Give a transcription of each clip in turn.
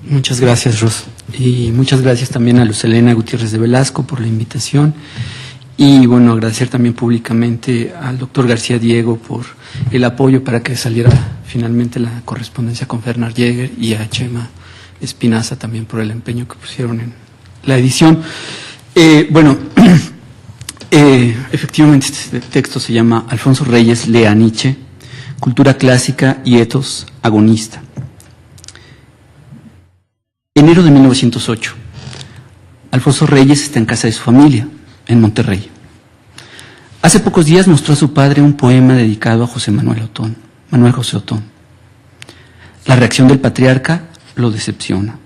Muchas gracias, Ros. Y muchas gracias también a Luz Helena Gutiérrez de Velasco por la invitación. Y bueno, agradecer también públicamente al doctor García Diego por el apoyo para que saliera finalmente la correspondencia con Fernand Jäger, y a Chema Espinaza también por el empeño que pusieron en la edición. Efectivamente este texto se llama Alfonso Reyes lee a Nietzsche, cultura clásica y etos agonista. Enero de 1908. Alfonso Reyes está en casa de su familia, en Monterrey. Hace pocos días mostró a su padre un poema dedicado a Manuel José Otón. La reacción del patriarca lo decepciona.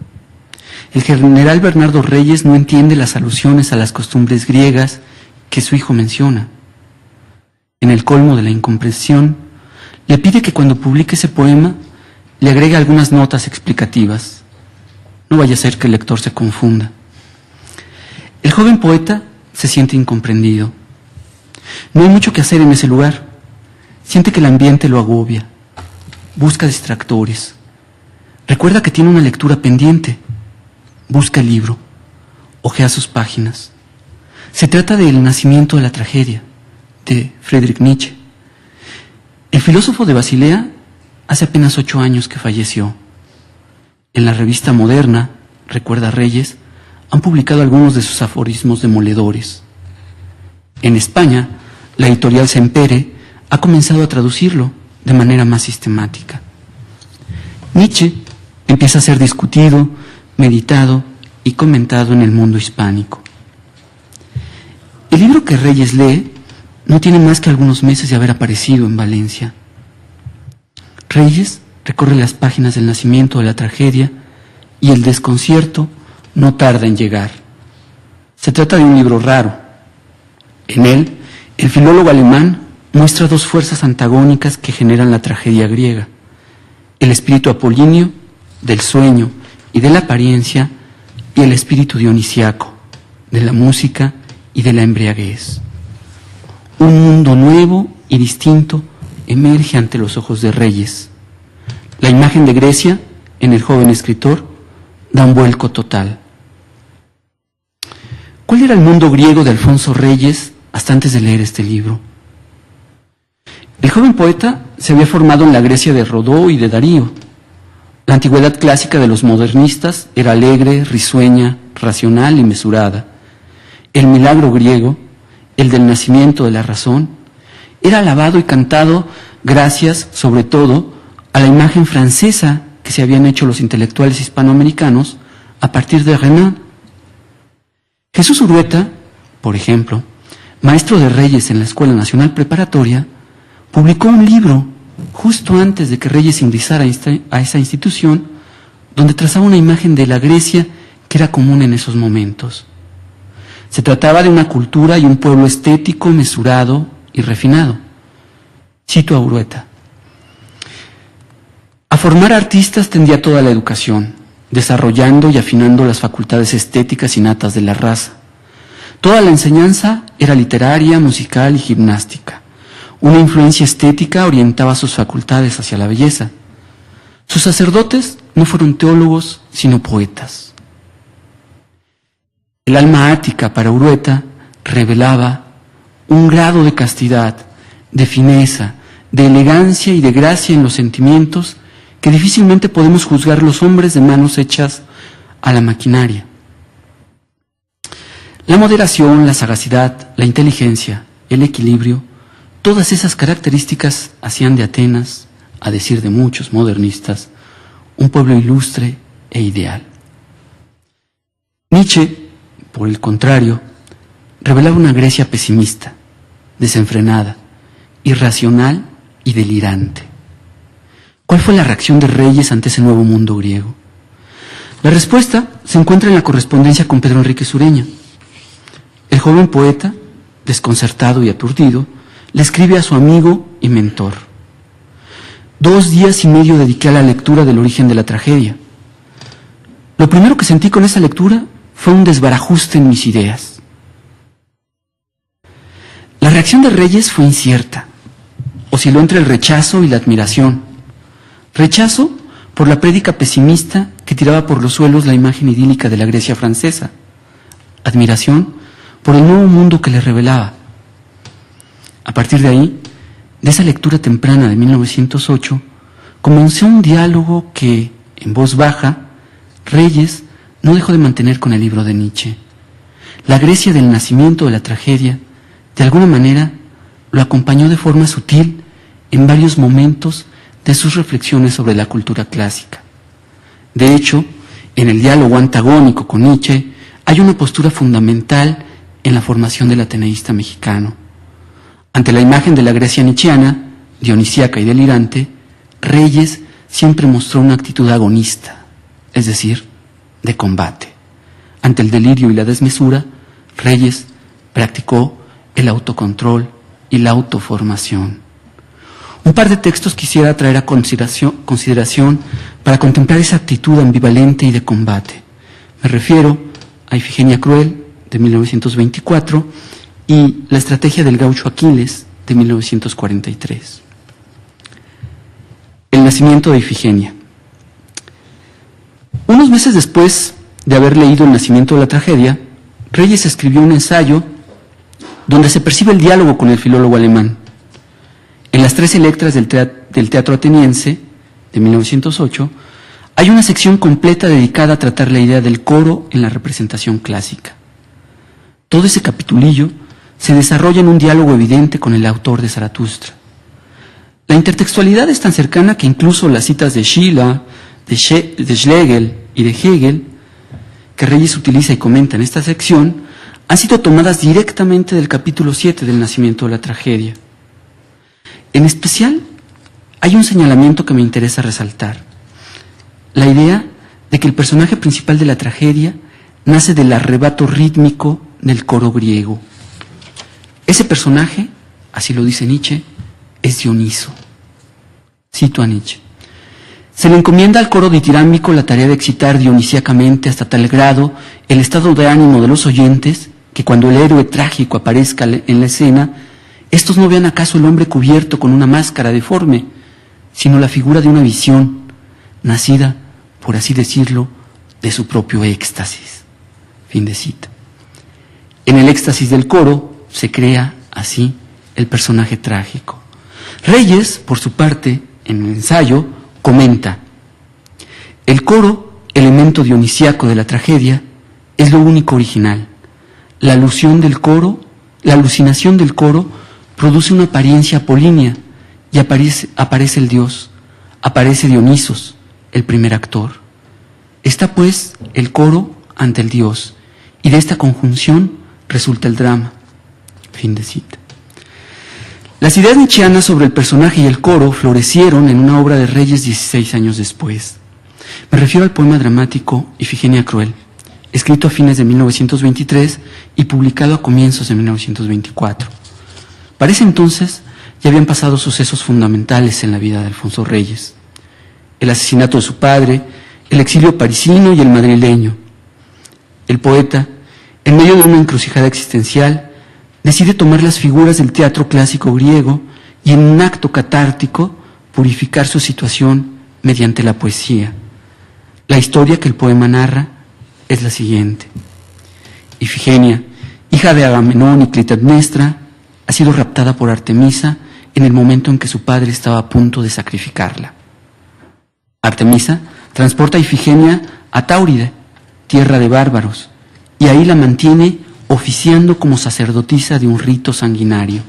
El general Bernardo Reyes no entiende las alusiones a las costumbres griegas que su hijo menciona. En el colmo de la incomprensión, le pide que cuando publique ese poema le agregue algunas notas explicativas. No vaya a ser que el lector se confunda. El joven poeta se siente incomprendido. No hay mucho que hacer en ese lugar. Siente que el ambiente lo agobia. Busca distractores. Recuerda que tiene una lectura pendiente. Busca el libro. Hojea sus páginas. Se trata de El nacimiento de la tragedia, de Friedrich Nietzsche. El filósofo de Basilea hace apenas 8 años que falleció. En la revista Moderna, recuerda Reyes, han publicado algunos de sus aforismos demoledores. En España, la editorial Sempere ha comenzado a traducirlo de manera más sistemática. Nietzsche empieza a ser discutido, meditado y comentado en el mundo hispánico. El libro que Reyes lee no tiene más que algunos meses de haber aparecido en Valencia. Reyes recorre las páginas del nacimiento de la tragedia y el desconcierto no tarda en llegar. Se trata de un libro raro. En él, el filólogo alemán muestra 2 fuerzas antagónicas que generan la tragedia griega: el espíritu apolíneo, del sueño y de la apariencia, y el espíritu dionisiaco, de la música y de la embriaguez. Un mundo nuevo y distinto emerge ante los ojos de Reyes. La imagen de Grecia, en el joven escritor, da un vuelco total. ¿Cuál era el mundo griego de Alfonso Reyes hasta antes de leer este libro? El joven poeta se había formado en la Grecia de Rodó y de Darío. La antigüedad clásica de los modernistas era alegre, risueña, racional y mesurada. El milagro griego, el del nacimiento de la razón, era alabado y cantado gracias, sobre todo, a la imagen francesa que se habían hecho los intelectuales hispanoamericanos a partir de Renan. Jesús Urueta, por ejemplo, maestro de Reyes en la Escuela Nacional Preparatoria, publicó un libro justo antes de que Reyes ingresara a esa institución, donde trazaba una imagen de la Grecia que era común en esos momentos. Se trataba de una cultura y un pueblo estético, mesurado y refinado. Cito a Urueta: a formar artistas tendía toda la educación, desarrollando y afinando las facultades estéticas innatas de la raza. Toda la enseñanza era literaria, musical y gimnástica. Una influencia estética orientaba sus facultades hacia la belleza. Sus sacerdotes no fueron teólogos, sino poetas. El alma ática para Urueta revelaba un grado de castidad, de fineza, de elegancia y de gracia en los sentimientos que difícilmente podemos juzgar los hombres de manos hechas a la maquinaria. La moderación, la sagacidad, la inteligencia, el equilibrio, todas esas características hacían de Atenas, a decir de muchos modernistas, un pueblo ilustre e ideal. Nietzsche, por el contrario, revelaba una Grecia pesimista, desenfrenada, irracional y delirante. ¿Cuál fue la reacción de Reyes ante ese nuevo mundo griego? La respuesta se encuentra en la correspondencia con Pedro Enrique Sureña. El joven poeta, desconcertado y aturdido, le escribe a su amigo y mentor: 2 días y medio dediqué a la lectura del origen de la tragedia. Lo primero que sentí con esa lectura fue un desbarajuste en mis ideas. La reacción de Reyes fue incierta. Osciló entre el rechazo y la admiración. Rechazo por la prédica pesimista que tiraba por los suelos la imagen idílica de la Grecia francesa, admiración por el nuevo mundo que le revelaba. A partir de ahí, de esa lectura temprana de 1908, comenzó un diálogo que, en voz baja, Reyes no dejó de mantener con el libro de Nietzsche. La Grecia del nacimiento de la tragedia, de alguna manera, lo acompañó de forma sutil en varios momentos de sus reflexiones sobre la cultura clásica. De hecho, en el diálogo antagónico con Nietzsche hay una postura fundamental en la formación del ateneísta mexicano. Ante la imagen de la Grecia nietzscheana, dionisíaca y delirante, Reyes siempre mostró una actitud agonista, es decir, de combate. Ante el delirio y la desmesura, Reyes practicó el autocontrol y la autoformación. Un par de textos quisiera traer a consideración para contemplar esa actitud ambivalente y de combate. Me refiero a Ifigenia Cruel, de 1924, y La estrategia del gaucho Aquiles, de 1943. El nacimiento de Ifigenia. Unos meses después de haber leído El nacimiento de la tragedia, Reyes escribió un ensayo donde se percibe el diálogo con el filólogo alemán. En las 13 letras del teatro ateniense, de 1908, hay una sección completa dedicada a tratar la idea del coro en la representación clásica. Todo ese capitulillo se desarrolla en un diálogo evidente con el autor de Zaratustra. La intertextualidad es tan cercana que incluso las citas de Schiller, de Schlegel y de Hegel, que Reyes utiliza y comenta en esta sección, han sido tomadas directamente del capítulo 7 del nacimiento de la tragedia. En especial, hay un señalamiento que me interesa resaltar: la idea de que el personaje principal de la tragedia nace del arrebato rítmico del coro griego. Ese personaje, así lo dice Nietzsche, es Dioniso. Cito a Nietzsche: se le encomienda al coro ditirámbico la tarea de excitar dionisíacamente hasta tal grado el estado de ánimo de los oyentes que cuando el héroe trágico aparezca en la escena, estos no vean acaso el hombre cubierto con una máscara deforme, sino la figura de una visión, nacida, por así decirlo, de su propio éxtasis. Fin de cita. En el éxtasis del coro se crea, así, el personaje trágico. Reyes, por su parte, en el ensayo, comenta: el coro, elemento dionisíaco de la tragedia, es lo único original. La alucinación del coro produce una apariencia apolínea y aparece el dios, aparece Dionisos, el primer actor. Está pues el coro ante el dios, y de esta conjunción resulta el drama. Fin de cita. Las ideas nietzscheanas sobre el personaje y el coro florecieron en una obra de Reyes 16 años después. Me refiero al poema dramático Ifigenia Cruel, escrito a fines de 1923 y publicado a comienzos de 1924. Para ese entonces ya habían pasado sucesos fundamentales en la vida de Alfonso Reyes: el asesinato de su padre, el exilio parisino y el madrileño. El poeta, en medio de una encrucijada existencial, decide tomar las figuras del teatro clásico griego y, en un acto catártico, purificar su situación mediante la poesía. La historia que el poema narra es la siguiente: Ifigenia, hija de Agamenón y Clitemnestra, ha sido raptada por Artemisa en el momento en que su padre estaba a punto de sacrificarla. Artemisa transporta a Ifigenia a Táuride, tierra de bárbaros, y ahí la mantiene oficiando como sacerdotisa de un rito sanguinario.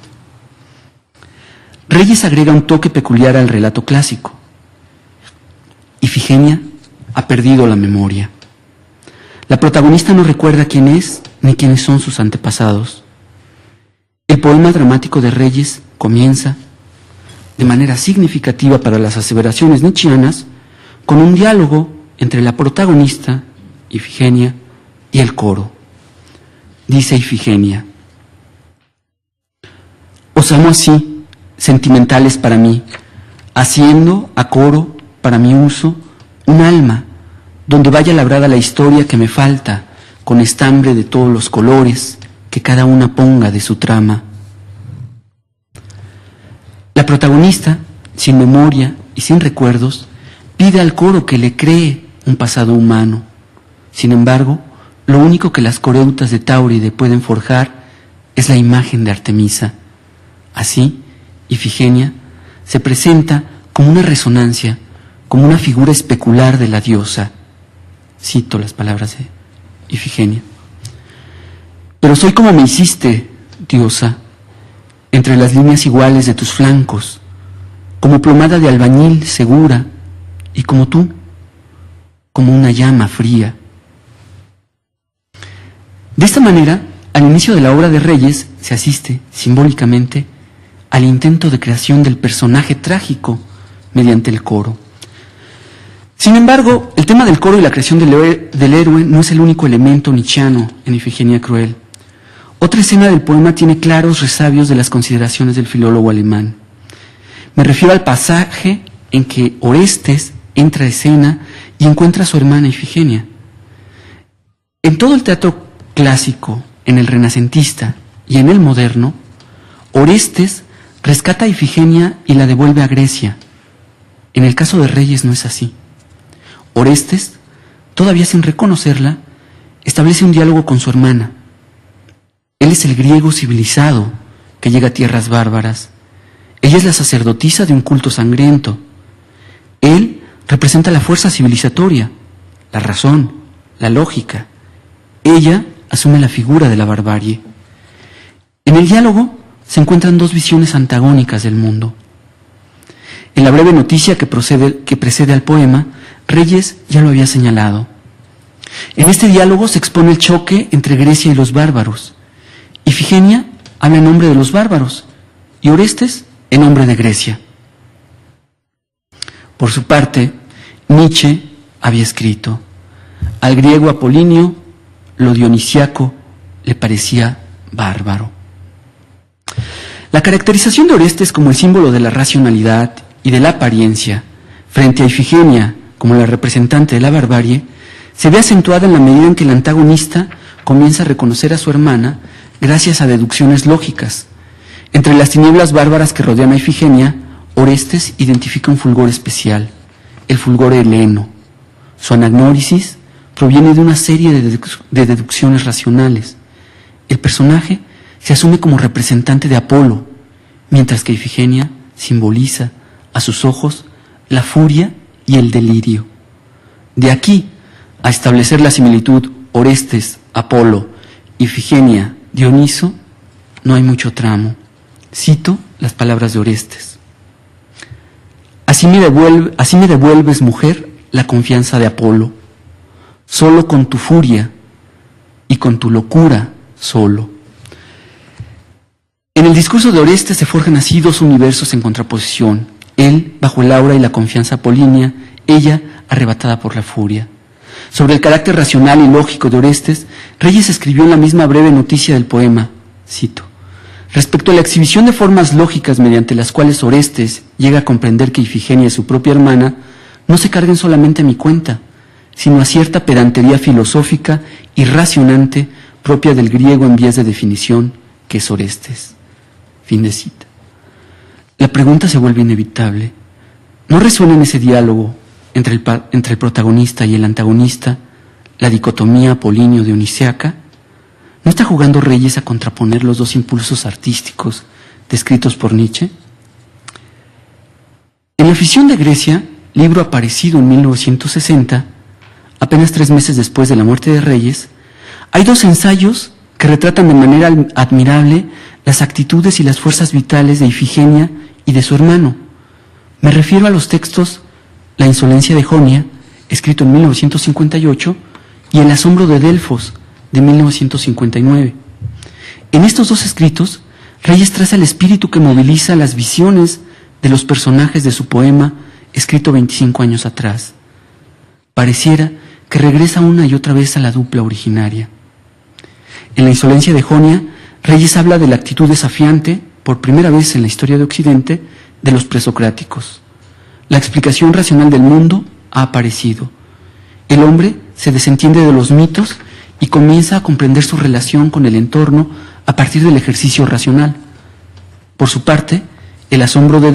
Reyes agrega un toque peculiar al relato clásico. Ifigenia ha perdido la memoria. La protagonista no recuerda quién es ni quiénes son sus antepasados. El poema dramático de Reyes comienza, de manera significativa para las aseveraciones nietzscheanas, con un diálogo entre la protagonista, Ifigenia, y el coro. Dice Ifigenia: os amo así, sentimentales para mí, haciendo a coro, para mi uso, un alma, donde vaya labrada la historia que me falta, con estambre de todos los colores, que cada una ponga de su trama. La protagonista, sin memoria y sin recuerdos, pide al coro que le cree un pasado humano. Sin embargo, lo único que las coreutas de Táuride pueden forjar es la imagen de Artemisa. Así, Ifigenia se presenta como una resonancia, como una figura especular de la diosa. Cito las palabras de Ifigenia. Pero soy como me hiciste, diosa, entre las líneas iguales de tus flancos, como plomada de albañil segura, y como tú, como una llama fría. De esta manera, al inicio de la obra de Reyes se asiste, simbólicamente, al intento de creación del personaje trágico mediante el coro. Sin embargo, el tema del coro y la creación del héroe no es el único elemento nietzscheano en Ifigenia Cruel. Otra escena del poema tiene claros resabios de las consideraciones del filólogo alemán. Me refiero al pasaje en que Orestes entra a escena y encuentra a su hermana Ifigenia. En todo el teatro clásico, en el renacentista y en el moderno, Orestes rescata a Ifigenia y la devuelve a Grecia. En el caso de Reyes no es así. Orestes, todavía sin reconocerla, establece un diálogo con su hermana. Él es el griego civilizado que llega a tierras bárbaras. Ella es la sacerdotisa de un culto sangriento. Él representa la fuerza civilizatoria, la razón, la lógica. Ella asume la figura de la barbarie. En el diálogo se encuentran dos visiones antagónicas del mundo. En la breve noticia que precede al poema, Reyes ya lo había señalado. En este diálogo se expone el choque entre Grecia y los bárbaros. Ifigenia habla en nombre de los bárbaros y Orestes en nombre de Grecia. Por su parte, Nietzsche había escrito: al griego Apolinio lo dionisiaco le parecía bárbaro. La caracterización de Orestes como el símbolo de la racionalidad y de la apariencia, frente a Ifigenia como la representante de la barbarie, se ve acentuada en la medida en que el antagonista comienza a reconocer a su hermana gracias a deducciones lógicas. Entre las tinieblas bárbaras que rodean a Ifigenia, Orestes identifica un fulgor especial, el fulgor heleno. Su anagnórisis proviene de una serie de deducciones racionales. El personaje se asume como representante de Apolo, mientras que Ifigenia simboliza a sus ojos la furia y el delirio. De aquí a establecer la similitud Orestes, Apolo, Ifigenia, Dioniso, no hay mucho tramo. Cito las palabras de Orestes: así me devuelves, mujer, la confianza de Apolo, solo con tu furia y con tu locura solo. En el discurso de Orestes se forjan así dos universos en contraposición: él bajo el aura y la confianza apolínea, ella arrebatada por la furia. Sobre el carácter racional y lógico de Orestes, Reyes escribió en la misma breve noticia del poema, cito: respecto a la exhibición de formas lógicas mediante las cuales Orestes llega a comprender que Ifigenia es su propia hermana, no se carguen solamente a mi cuenta, sino a cierta pedantería filosófica y racionante propia del griego en vías de definición, que es Orestes. Fin de cita. La pregunta se vuelve inevitable. ¿No resuena en ese diálogo entre el protagonista y el antagonista la dicotomía apolíneo-dionisiaca? ¿No está jugando Reyes a contraponer los dos impulsos artísticos descritos por Nietzsche? En La afición de Grecia, libro aparecido en 1960, apenas 3 meses después de la muerte de Reyes, hay dos ensayos que retratan de manera admirable las actitudes y las fuerzas vitales de Ifigenia y de su hermano. Me refiero a los textos La insolencia de Jonia, escrito en 1958, y El asombro de Delfos, de 1959. En estos dos escritos, Reyes traza el espíritu que moviliza las visiones de los personajes de su poema, escrito 25 años atrás. Pareciera que regresa una y otra vez a la dupla originaria. En La insolencia de Jonia, Reyes habla de la actitud desafiante, por primera vez en la historia de Occidente, de los presocráticos. La explicación racional del mundo ha aparecido. El hombre se desentiende de los mitos y comienza a comprender su relación con el entorno a partir del ejercicio racional. Por su parte, en el asombro de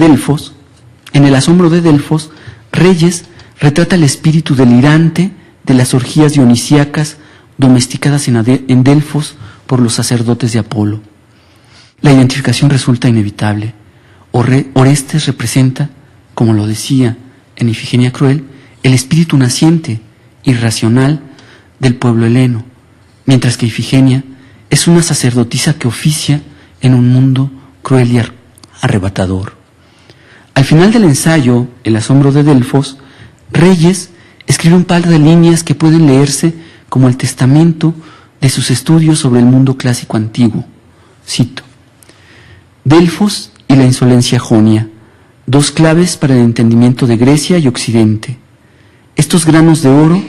Delfos, Reyes retrata el espíritu delirante de las orgías dionisíacas domesticadas en Delfos por los sacerdotes de Apolo. La identificación resulta inevitable. Orestes representa, como lo decía en Ifigenia Cruel, el espíritu naciente, irracional del pueblo heleno, mientras que Ifigenia es una sacerdotisa que oficia en un mundo cruel y arrebatador. Al final del ensayo, El asombro de Delfos, Reyes escribe un par de líneas que pueden leerse como el testamento de sus estudios sobre el mundo clásico antiguo. Cito: Delfos y la insolencia jonia, dos claves para el entendimiento de Grecia y Occidente. Estos granos de oro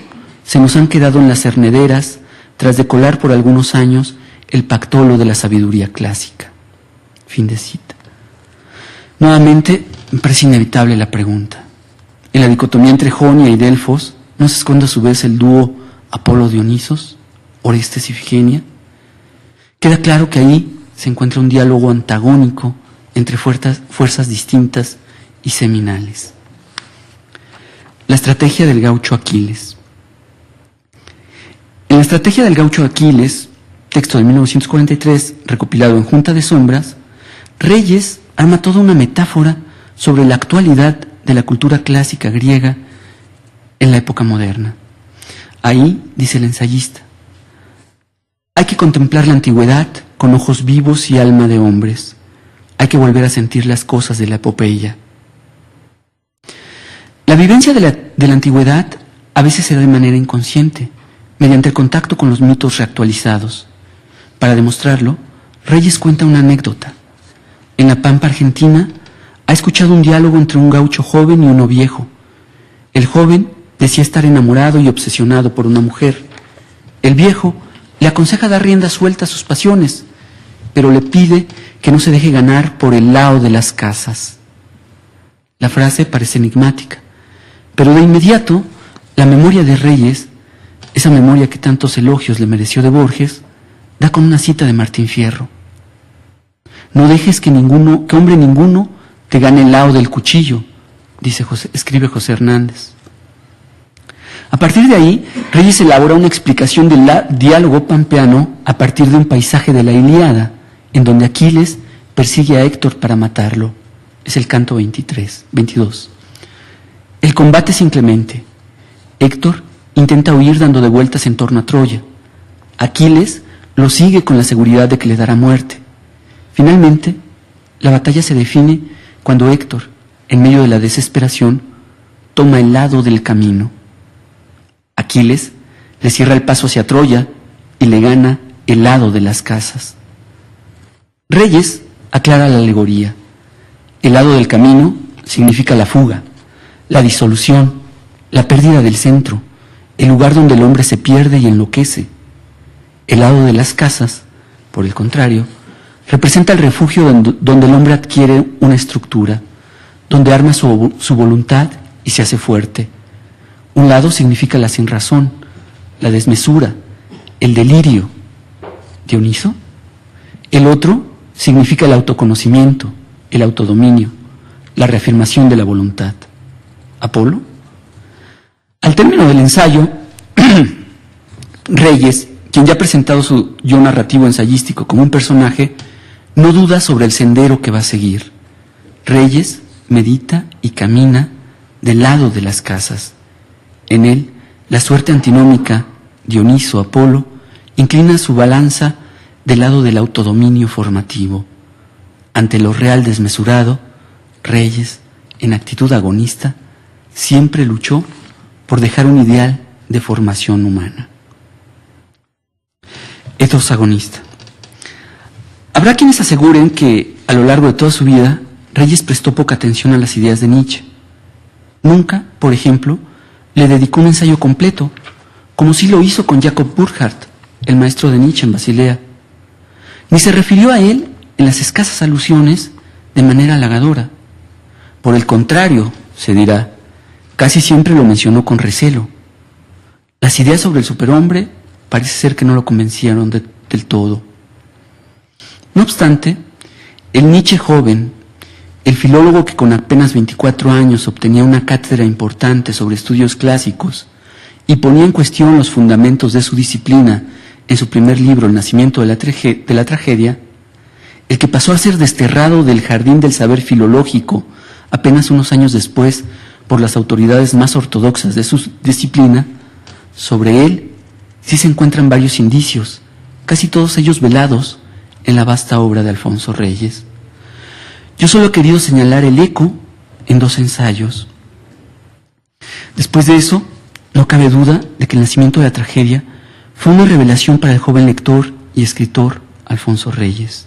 se nos han quedado en las cernederas tras decolar por algunos años el pactolo de la sabiduría clásica. Fin de cita. Nuevamente, me parece inevitable la pregunta. En la dicotomía entre Jonia y Delfos, ¿no se esconde a su vez el dúo Apolo-Dionisos, Orestes y Ifigenia? Queda claro que ahí se encuentra un diálogo antagónico entre fuerzas distintas y seminales. La estrategia del gaucho Aquiles. En la estrategia del gaucho Aquiles, texto de 1943, recopilado en Junta de Sombras, Reyes arma toda una metáfora sobre la actualidad de la cultura clásica griega en la época moderna. Ahí, dice el ensayista, hay que contemplar la antigüedad con ojos vivos y alma de hombres. Hay que volver a sentir las cosas de la epopeya. La vivencia de la antigüedad a veces se da de manera inconsciente, mediante el contacto con los mitos reactualizados. Para demostrarlo, Reyes cuenta una anécdota. En la Pampa Argentina, ha escuchado un diálogo entre un gaucho joven y uno viejo. El joven decía estar enamorado y obsesionado por una mujer. El viejo le aconseja dar rienda suelta a sus pasiones, pero le pide que no se deje ganar por el lao de las casas. La frase parece enigmática, pero de inmediato la memoria de Reyes, esa memoria que tantos elogios le mereció de Borges, da con una cita de Martín Fierro. No dejes que hombre ninguno te gane el lao del cuchillo, escribe José Hernández. A partir de ahí, Reyes elabora una explicación del diálogo pampeano a partir de un paisaje de la Ilíada, en donde Aquiles persigue a Héctor para matarlo. Es el canto 22. El combate es inclemente. Héctor intenta huir dando de vueltas en torno a Troya. Aquiles lo sigue con la seguridad de que le dará muerte. Finalmente, la batalla se define cuando Héctor, en medio de la desesperación, toma el lado del camino. Aquiles le cierra el paso hacia Troya y le gana el lado de las casas. Reyes aclara la alegoría. El lado del camino significa la fuga, la disolución, la pérdida del centro, el lugar donde el hombre se pierde y enloquece. El lado de las casas, por el contrario, representa el refugio donde el hombre adquiere una estructura, donde arma su voluntad y se hace fuerte. Un lado significa la sinrazón, la desmesura, el delirio. ¿Dioniso? El otro significa el autoconocimiento, el autodominio, la reafirmación de la voluntad. ¿Apolo? Al término del ensayo, Reyes, quien ya ha presentado su yo narrativo ensayístico como un personaje, no duda sobre el sendero que va a seguir. Reyes medita y camina del lado de las casas. En él, la suerte antinómica, Dioniso-Apolo, inclina su balanza del lado del autodominio formativo. Ante lo real desmesurado, Reyes, en actitud agonista, siempre luchó por dejar un ideal de formación humana. Ethos agonista. Habrá quienes aseguren que, a lo largo de toda su vida, Reyes prestó poca atención a las ideas de Nietzsche. Nunca, por ejemplo, le dedicó un ensayo completo, como sí lo hizo con Jacob Burckhardt, el maestro de Nietzsche en Basilea. Ni se refirió a él en las escasas alusiones de manera halagadora. Por el contrario, se dirá, casi siempre lo mencionó con recelo. Las ideas sobre el superhombre parece ser que no lo convencieron del todo. No obstante, el Nietzsche joven, el filólogo que con apenas 24 años obtenía una cátedra importante sobre estudios clásicos y ponía en cuestión los fundamentos de su disciplina en su primer libro, El nacimiento de la tragedia, el que pasó a ser desterrado del jardín del saber filológico apenas unos años después por las autoridades más ortodoxas de su disciplina, sobre él sí se encuentran varios indicios, casi todos ellos velados en la vasta obra de Alfonso Reyes. Yo solo he querido señalar el eco en 2 ensayos. Después de eso, no cabe duda de que El nacimiento de la tragedia fue una revelación para el joven lector y escritor Alfonso Reyes.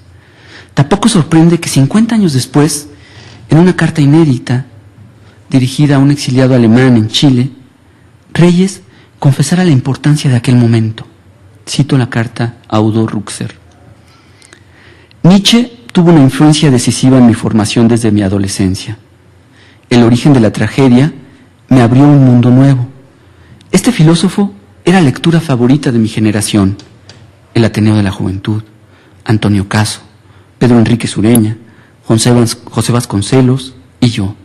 Tampoco sorprende que 50 años después, en una carta inédita dirigida a un exiliado alemán en Chile, Reyes confesara la importancia de aquel momento. Cito la carta a Udo Ruxer. Nietzsche tuvo una influencia decisiva en mi formación desde mi adolescencia. El origen de la tragedia me abrió un mundo nuevo. Este filósofo era la lectura favorita de mi generación: el Ateneo de la Juventud, Antonio Caso, Pedro Enrique Sureña, José Vasconcelos y yo.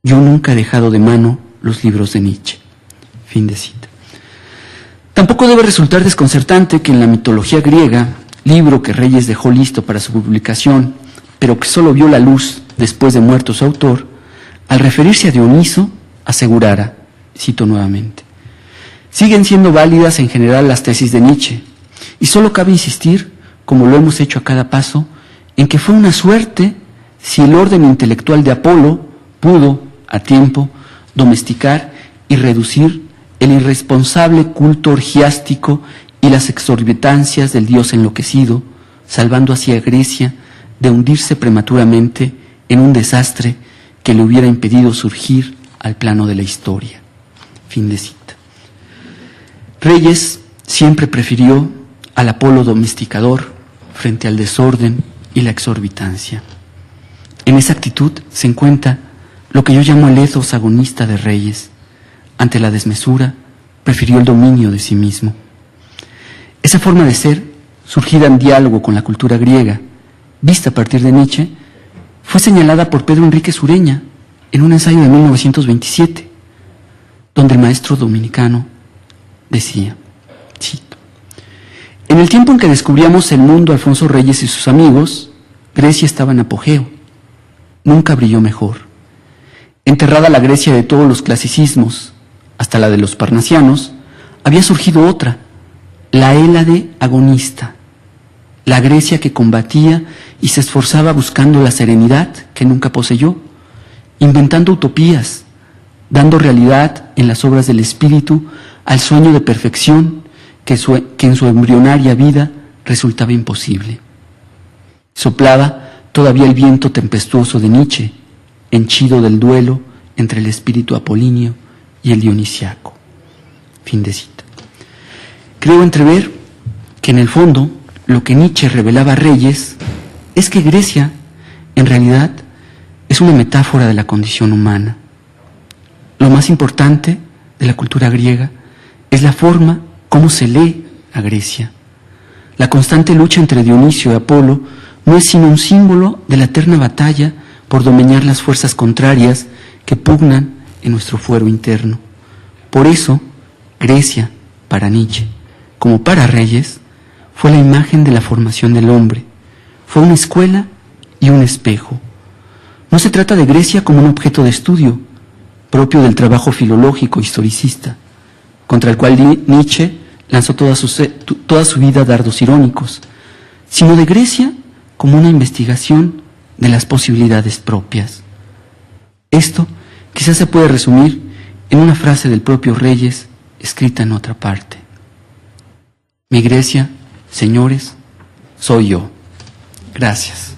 Yo nunca he dejado de mano los libros de Nietzsche. Fin de cita. Tampoco debe resultar desconcertante que en la mitología griega, libro que Reyes dejó listo para su publicación, pero que solo vio la luz después de muerto su autor, al referirse a Dioniso, asegurara, cito nuevamente: siguen siendo válidas en general las tesis de Nietzsche, y solo cabe insistir, como lo hemos hecho a cada paso, en que fue una suerte si el orden intelectual de Apolo pudo, a tiempo, domesticar y reducir el irresponsable culto orgiástico y las exorbitancias del dios enloquecido, salvando así a Grecia de hundirse prematuramente en un desastre que le hubiera impedido surgir al plano de la historia. Fin de cita. Reyes siempre prefirió al Apolo domesticador frente al desorden y la exorbitancia. En esa actitud se encuentra lo que yo llamo el ethos agonista de Reyes. Ante la desmesura, prefirió el dominio de sí mismo. Esa forma de ser, surgida en diálogo con la cultura griega, vista a partir de Nietzsche, fue señalada por Pedro Enrique Sureña en un ensayo de 1927, donde el maestro dominicano decía, cito: en el tiempo en que descubríamos el mundo Alfonso Reyes y sus amigos, Grecia estaba en apogeo. Nunca brilló mejor. Enterrada la Grecia de todos los clasicismos, hasta la de los parnasianos, había surgido otra, la Hélade agonista, la Grecia que combatía y se esforzaba buscando la serenidad que nunca poseyó, inventando utopías, dando realidad en las obras del espíritu al sueño de perfección que en su embrionaria vida resultaba imposible. Soplaba todavía el viento tempestuoso de Nietzsche, henchido del duelo entre el espíritu apolíneo y el dionisiaco. Fin de cita. Creo entrever que en el fondo lo que Nietzsche revelaba a Reyes es que Grecia, en realidad, es una metáfora de la condición humana. Lo más importante de la cultura griega es la forma como se lee a Grecia. La constante lucha entre Dionisio y Apolo no es sino un símbolo de la eterna batalla por domeñar las fuerzas contrarias que pugnan en nuestro fuero interno. Por eso, Grecia, para Nietzsche, como para Reyes, fue la imagen de la formación del hombre. Fue una escuela y un espejo. No se trata de Grecia como un objeto de estudio, propio del trabajo filológico historicista, contra el cual Nietzsche lanzó toda su vida dardos irónicos, sino de Grecia como una investigación de las posibilidades propias. Esto quizás se puede resumir en una frase del propio Reyes escrita en otra parte: mi Grecia, señores, soy yo. Gracias.